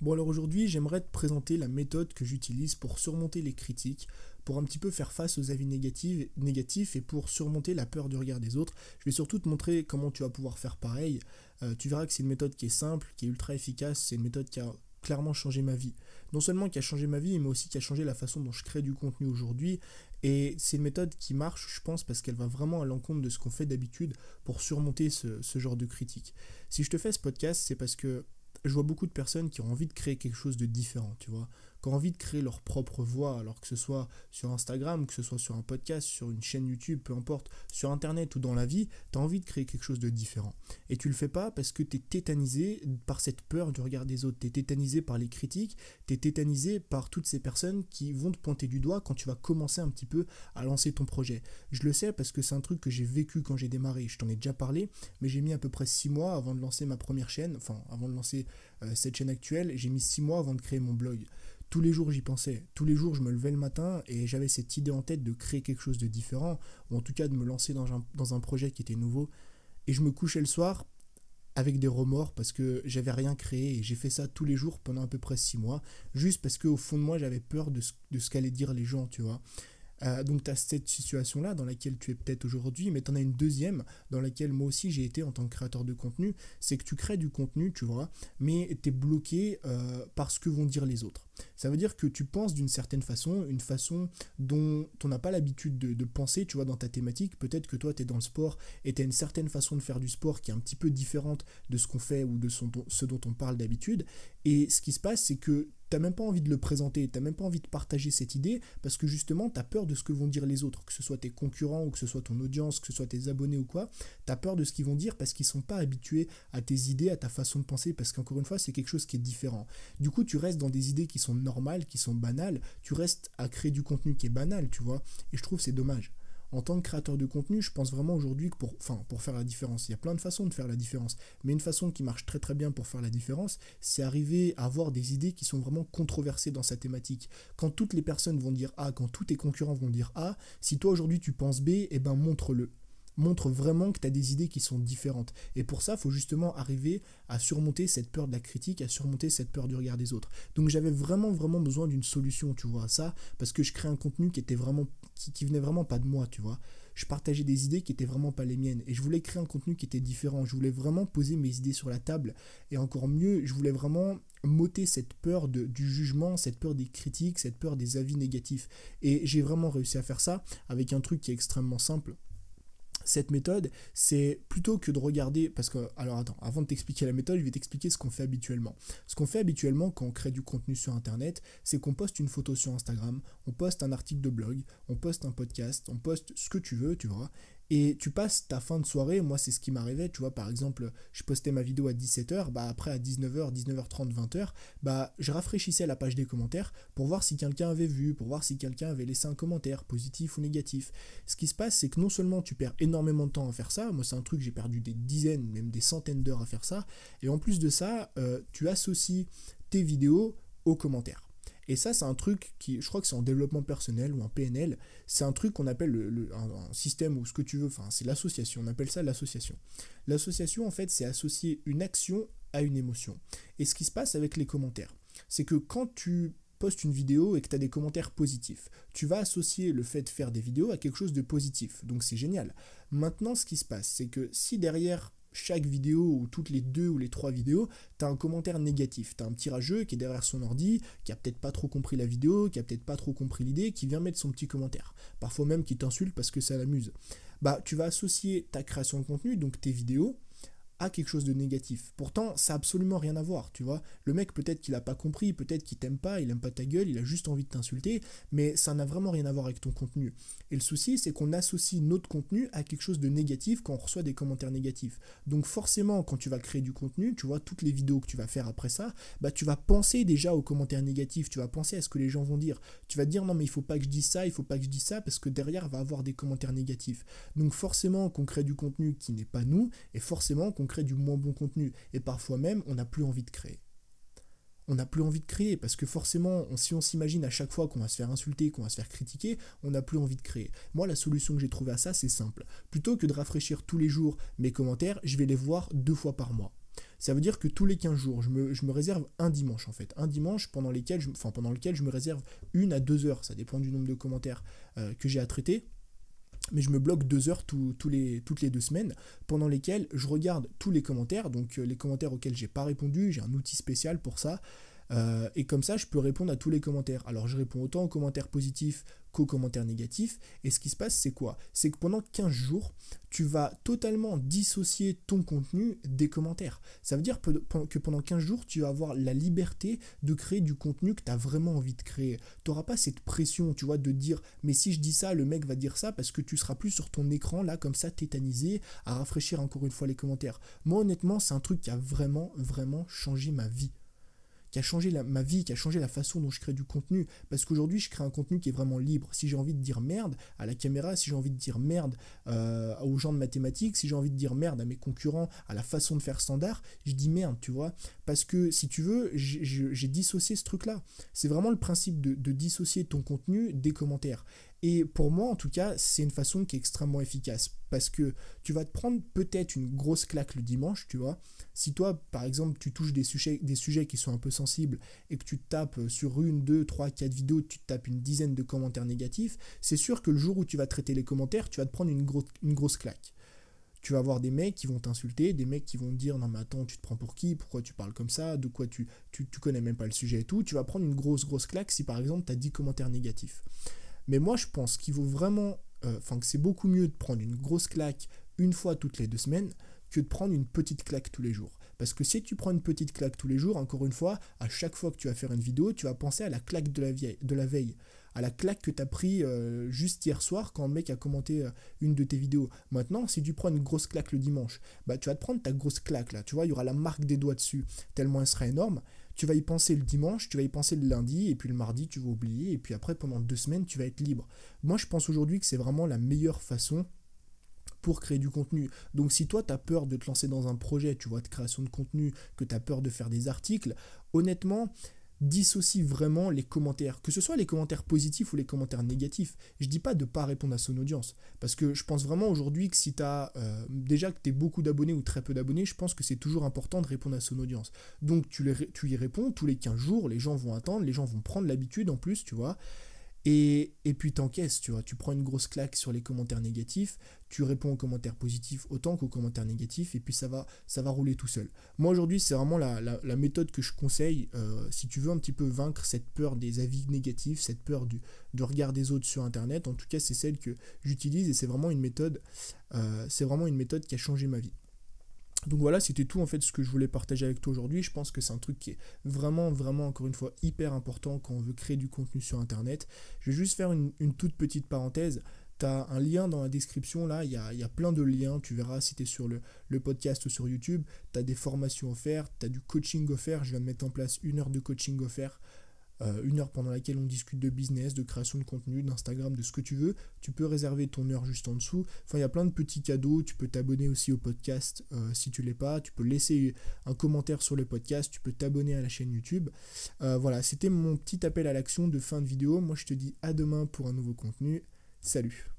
Bon alors aujourd'hui, j'aimerais te présenter la méthode que j'utilise pour surmonter les critiques, pour un petit peu faire face aux avis négatifs et pour surmonter la peur du regard des autres. Je vais surtout te montrer comment tu vas pouvoir faire pareil. Tu verras que c'est une méthode qui est simple, qui est ultra efficace, c'est une méthode qui a clairement changé ma vie. Non seulement qui a changé ma vie, mais aussi qui a changé la façon dont je crée du contenu aujourd'hui. Et c'est une méthode qui marche, je pense, parce qu'elle va vraiment à l'encontre de ce qu'on fait d'habitude pour surmonter ce genre de critiques. Si je te fais ce podcast, c'est parce que je vois beaucoup de personnes qui ont envie de créer quelque chose de différent, tu vois, qui ont envie de créer leur propre voix, alors que ce soit sur Instagram, que ce soit sur un podcast, sur une chaîne YouTube, peu importe, sur Internet ou dans la vie, tu as envie de créer quelque chose de différent. Et tu le fais pas parce que tu es tétanisé par cette peur du regard des autres, tu es tétanisé par les critiques, tu es tétanisé par toutes ces personnes qui vont te pointer du doigt quand tu vas commencer un petit peu à lancer ton projet. Je le sais parce que c'est un truc que j'ai vécu quand j'ai démarré, je t'en ai déjà parlé, mais j'ai mis à peu près 6 mois avant de lancer ma première chaîne, enfin avant de lancer cette chaîne actuelle, j'ai mis 6 mois avant de créer mon blog. Tous les jours j'y pensais, tous les jours je me levais le matin et j'avais cette idée en tête de créer quelque chose de différent, ou en tout cas de me lancer dans un projet qui était nouveau. Et je me couchais le soir avec des remords parce que j'avais rien créé et j'ai fait ça tous les jours pendant à peu près 6 mois, juste parce qu'au fond de moi j'avais peur de ce qu'allaient dire les gens, tu vois. Donc tu as cette situation-là dans laquelle tu es peut-être aujourd'hui, mais tu en as une deuxième dans laquelle moi aussi j'ai été en tant que créateur de contenu, c'est que tu crées du contenu, tu vois, mais tu es bloqué par ce que vont dire les autres. Ça veut dire que tu penses d'une certaine façon, une façon dont on n'a pas l'habitude de penser, tu vois, dans ta thématique. Peut-être que toi tu es dans le sport et tu as une certaine façon de faire du sport qui est un petit peu différente de ce qu'on fait ou de ce dont on parle d'habitude. Et ce qui se passe, c'est que t'as même pas envie de le présenter, t'as même pas envie de partager cette idée parce que justement t'as peur de ce que vont dire les autres, que ce soit tes concurrents ou que ce soit ton audience, que ce soit tes abonnés ou quoi, t'as peur de ce qu'ils vont dire parce qu'ils sont pas habitués à tes idées, à ta façon de penser, parce qu'encore une fois c'est quelque chose qui est différent. Du coup tu restes dans des idées qui sont normales, qui sont banales, tu restes à créer du contenu qui est banal, tu vois, et je trouve c'est dommage. En tant que créateur de contenu, je pense vraiment aujourd'hui que pour faire la différence, il y a plein de façons de faire la différence, mais une façon qui marche très très bien pour faire la différence, c'est arriver à avoir des idées qui sont vraiment controversées dans sa thématique. Quand toutes les personnes vont dire A, quand tous tes concurrents vont dire A, si toi aujourd'hui tu penses B, eh ben montre-le. Montre vraiment que tu as des idées qui sont différentes. Et pour ça, il faut justement arriver à surmonter cette peur de la critique, à surmonter cette peur du regard des autres. Donc j'avais vraiment, vraiment besoin d'une solution, tu vois, à ça, parce que je crée un contenu qui était vraiment, qui venait vraiment pas de moi, tu vois. Je partageais des idées qui étaient vraiment pas les miennes. Et je voulais créer un contenu qui était différent. Je voulais vraiment poser mes idées sur la table. Et encore mieux, je voulais vraiment m'ôter cette peur du jugement, cette peur des critiques, cette peur des avis négatifs. Et j'ai vraiment réussi à faire ça avec un truc qui est extrêmement simple. Cette méthode, c'est plutôt que de regarder, parce que, alors attends, avant de t'expliquer la méthode, je vais t'expliquer ce qu'on fait habituellement. Ce qu'on fait habituellement quand on crée du contenu sur Internet, c'est qu'on poste une photo sur Instagram, on poste un article de blog, on poste un podcast, on poste ce que tu veux, tu vois, et tu passes ta fin de soirée, moi c'est ce qui m'arrivait, tu vois, par exemple, je postais ma vidéo à 17h, bah après à 19h, 19h30, 20h, bah je rafraîchissais la page des commentaires pour voir si quelqu'un avait vu, pour voir si quelqu'un avait laissé un commentaire, positif ou négatif. Ce qui se passe, c'est que non seulement tu perds énormément de temps à faire ça, moi c'est un truc, j'ai perdu des dizaines, même des centaines d'heures à faire ça, et en plus de ça, tu associes tes vidéos aux commentaires. Et ça, c'est un truc qui, je crois que c'est en développement personnel ou en PNL, c'est un truc qu'on appelle un système ou ce que tu veux, enfin c'est l'association, on appelle ça l'association. L'association, en fait, c'est associer une action à une émotion. Et ce qui se passe avec les commentaires, c'est que quand tu postes une vidéo et que tu as des commentaires positifs, tu vas associer le fait de faire des vidéos à quelque chose de positif. Donc c'est génial. Maintenant, ce qui se passe, c'est que si derrière chaque vidéo ou toutes les deux ou les trois vidéos, t'as un commentaire négatif, t'as un petit rageux qui est derrière son ordi, qui a peut-être pas trop compris la vidéo, qui a peut-être pas trop compris l'idée, qui vient mettre son petit commentaire, parfois même qui t'insulte parce que ça l'amuse. Bah tu vas associer ta création de contenu, donc tes vidéos, à quelque chose de négatif. Pourtant, ça n'a absolument rien à voir, tu vois. Le mec, peut-être qu'il n'a pas compris, peut-être qu'il t'aime pas, il aime pas ta gueule, il a juste envie de t'insulter, mais ça n'a vraiment rien à voir avec ton contenu. Et le souci, c'est qu'on associe notre contenu à quelque chose de négatif quand on reçoit des commentaires négatifs. Donc forcément, quand tu vas créer du contenu, tu vois, toutes les vidéos que tu vas faire après ça, bah tu vas penser déjà aux commentaires négatifs, tu vas penser à ce que les gens vont dire. Tu vas te dire, non mais il faut pas que je dise ça, il faut pas que je dise ça, parce que derrière va avoir des commentaires négatifs. Donc forcément qu'on crée du contenu qui n'est pas nous, et forcément qu'on crée du moins bon contenu. Et parfois même, on n'a plus envie de créer. On n'a plus envie de créer parce que forcément, si on s'imagine à chaque fois qu'on va se faire insulter, qu'on va se faire critiquer, on n'a plus envie de créer. Moi, la solution que j'ai trouvée à ça, c'est simple. Plutôt que de rafraîchir tous les jours mes commentaires, je vais les voir 2 fois par mois. Ça veut dire que tous les 15 jours, je me réserve un dimanche en fait. Un dimanche pendant lequel je me réserve 1 à 2 heures, ça dépend du nombre de commentaires que j'ai à traiter. Mais je me bloque 2 heures toutes les 2 semaines, pendant lesquelles je regarde tous les commentaires, donc les commentaires auxquels j'ai pas répondu, j'ai un outil spécial pour ça, et comme ça je peux répondre à tous les commentaires. Alors je réponds autant aux commentaires positifs qu'aux commentaires négatifs, et ce qui se passe c'est quoi? C'est que pendant 15 jours, tu vas totalement dissocier ton contenu des commentaires. Ça veut dire que pendant 15 jours, tu vas avoir la liberté de créer du contenu que tu as vraiment envie de créer. Tu n'auras pas cette pression, tu vois, de dire mais si je dis ça, le mec va dire ça, parce que tu seras plus sur ton écran là comme ça tétanisé à rafraîchir encore une fois les commentaires. Moi honnêtement, c'est un truc qui a vraiment vraiment changé ma vie, qui a changé ma vie, qui a changé la façon dont je crée du contenu. Parce qu'aujourd'hui, je crée un contenu qui est vraiment libre. Si j'ai envie de dire merde à la caméra, si j'ai envie de dire merde aux gens de mathématiques, si j'ai envie de dire merde à mes concurrents, à la façon de faire standard, je dis merde, tu vois. Parce que si tu veux, j'ai dissocié ce truc-là. C'est vraiment le principe de dissocier ton contenu des commentaires. Et pour moi, en tout cas, c'est une façon qui est extrêmement efficace. Parce que tu vas te prendre peut-être une grosse claque le dimanche, tu vois. Si toi, par exemple, tu touches des sujets qui sont un peu sensibles et que tu te tapes sur 1, 2, 3, 4 vidéos, tu te tapes une dizaine de commentaires négatifs, c'est sûr que le jour où tu vas traiter les commentaires, tu vas te prendre une grosse claque. Tu vas avoir des mecs qui vont t'insulter, des mecs qui vont te dire non mais attends, tu te prends pour qui, pourquoi tu parles comme ça, de quoi tu connais même pas le sujet et tout. Tu vas prendre une grosse claque si par exemple tu as 10 commentaires négatifs. Mais moi, je pense qu'il vaut vraiment, que c'est beaucoup mieux de prendre une grosse claque une fois toutes les 2 semaines que de prendre une petite claque tous les jours. Parce que si tu prends une petite claque tous les jours, encore une fois, à chaque fois que tu vas faire une vidéo, tu vas penser à la claque de la veille, à la claque que tu as pris juste hier soir quand le mec a commenté une de tes vidéos. Maintenant, si tu prends une grosse claque le dimanche, bah, tu vas te prendre ta grosse claque là, tu vois, il y aura la marque des doigts dessus, tellement elle sera énorme. Tu vas y penser le dimanche, tu vas y penser le lundi, et puis le mardi, tu vas oublier, et puis après, pendant 2 semaines, tu vas être libre. Moi, je pense aujourd'hui que c'est vraiment la meilleure façon pour créer du contenu. Donc si toi, tu as peur de te lancer dans un projet, tu vois, de création de contenu, que tu as peur de faire des articles, honnêtement, dissocie vraiment les commentaires, que ce soit les commentaires positifs ou les commentaires négatifs. Je dis pas de pas répondre à son audience, parce que je pense vraiment aujourd'hui que si tu as déjà que tu es beaucoup d'abonnés ou très peu d'abonnés, je pense que c'est toujours important de répondre à son audience. Donc tu y réponds tous les 15 jours, les gens vont attendre, les gens vont prendre l'habitude en plus, tu vois. Et puis t'encaisses, tu vois, tu prends une grosse claque sur les commentaires négatifs, tu réponds aux commentaires positifs autant qu'aux commentaires négatifs, et puis ça va rouler tout seul. Moi aujourd'hui, c'est vraiment la méthode que je conseille si tu veux un petit peu vaincre cette peur des avis négatifs, cette peur de regard des autres sur Internet. En tout cas, c'est celle que j'utilise, et c'est vraiment une méthode qui a changé ma vie. Donc voilà, c'était tout en fait ce que je voulais partager avec toi aujourd'hui. Je pense que c'est un truc qui est vraiment, vraiment, encore une fois, hyper important quand on veut créer du contenu sur Internet. Je vais juste faire une toute petite parenthèse. Tu as un lien dans la description, là, il y a plein de liens, tu verras si tu es sur le podcast ou sur YouTube. Tu as des formations offertes, tu as du coaching offert. Je viens de mettre en place 1 heure de coaching offert. 1 heure pendant laquelle on discute de business, de création de contenu, d'Instagram, de ce que tu veux. Tu peux réserver ton heure juste en dessous. Enfin, il y a plein de petits cadeaux. Tu peux t'abonner aussi au podcast si tu ne l'es pas. Tu peux laisser un commentaire sur le podcast. Tu peux t'abonner à la chaîne YouTube. Voilà, c'était mon petit appel à l'action de fin de vidéo. Moi, je te dis à demain pour un nouveau contenu. Salut!